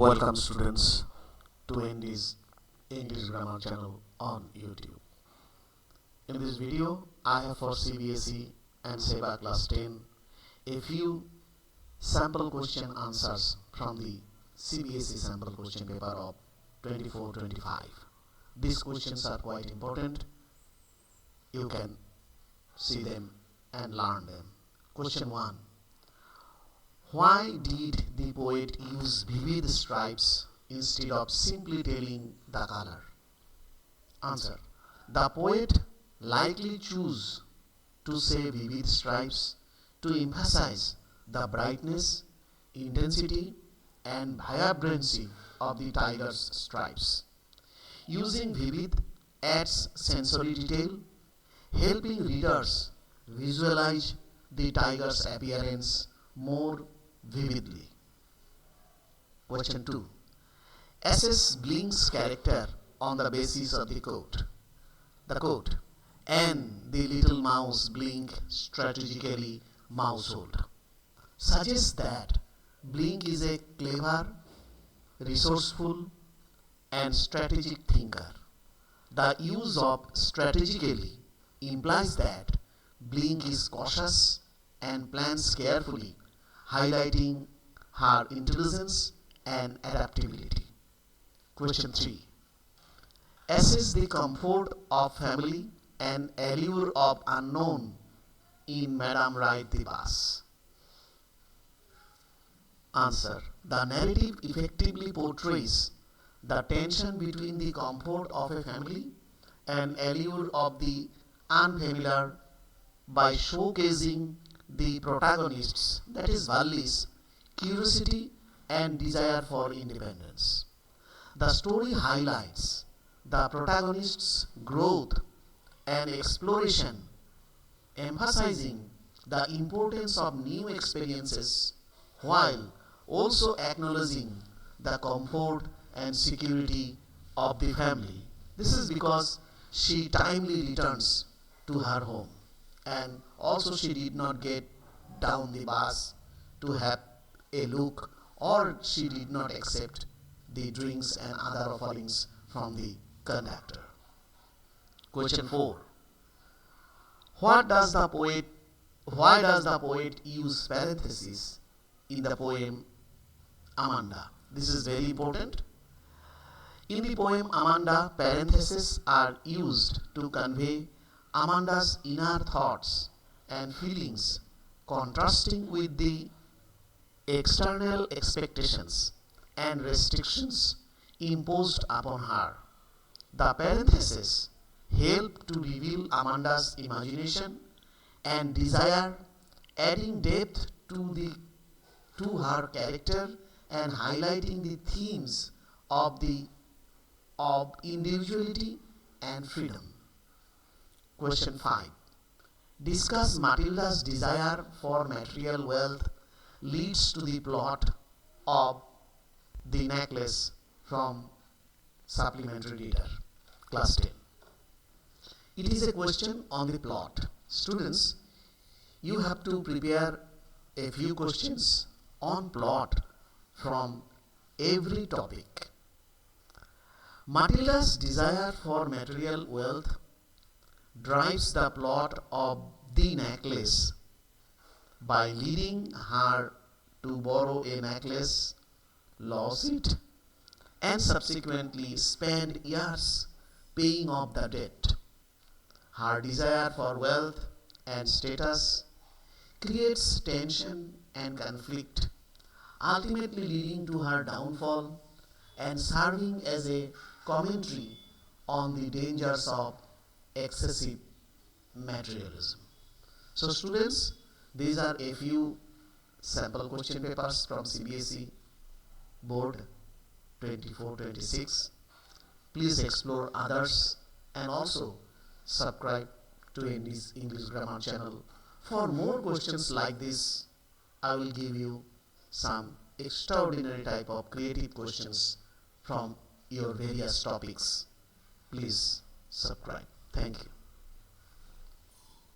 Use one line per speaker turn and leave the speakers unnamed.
Welcome students to Andy's English Grammar channel on YouTube. In this video, I have for CBSE and SEBA class 10 a few sample question answers from the CBSE sample question paper of 24-25. These questions are quite important. You can see them and learn them. Question 1. Why did the poet use vivid stripes instead of simply telling the color? Answer. The poet likely chose to say vivid stripes to emphasize the brightness, intensity, and vibrancy of the tiger's stripes. Using vivid adds sensory detail, helping readers visualize the tiger's appearance more vividly. Question 2. Assess Blink's character on the basis of the quote. The quote, "And the little mouse Blink strategically mousehold," suggests that Blink is a clever, resourceful, and strategic thinker. The use of strategically implies that Blink is cautious and plans carefully, highlighting her intelligence and adaptability. Question 3. Assess the comfort of family and allure of unknown in Madame Ride the Bus. Answer. The narrative effectively portrays the tension between the comfort of a family and allure of the unfamiliar by showcasing the protagonist's, that is Valli's, curiosity and desire for independence. The story highlights the protagonist's growth and exploration, emphasizing the importance of new experiences while also acknowledging the comfort and security of the family. This is because she timely returns to her home, and also she did not get down the bus to have a look, or she did not accept the drinks and other offerings from the conductor. Question 4. Why does the poet use parentheses in the poem Amanda? This is very important. In the poem Amanda, parentheses are used to convey Amanda's inner thoughts and feelings, contrasting with the external expectations and restrictions imposed upon her. The parentheses help to reveal Amanda's imagination and desire, adding depth to her character and highlighting the themes of individuality and freedom. Question 5. Discuss Matilda's desire for material wealth leads to the plot of The Necklace from Supplementary Reader, Class 10. It is a question on the plot. Students, you have to prepare a few questions on plot from every topic. Matilda's desire for material wealth drives the plot of The Necklace by leading her to borrow a necklace, lose it, and subsequently spend years paying off the debt. Her desire for wealth and status creates tension and conflict, ultimately leading to her downfall and serving as a commentary on the dangers of excessive materialism. So students, these are a few sample question papers from CBSE Board 24-26. Please explore others and also subscribe to Andy's English Grammar channel. For more questions like this, I will give you some extraordinary type of creative questions from your various topics. Please subscribe. Thank you.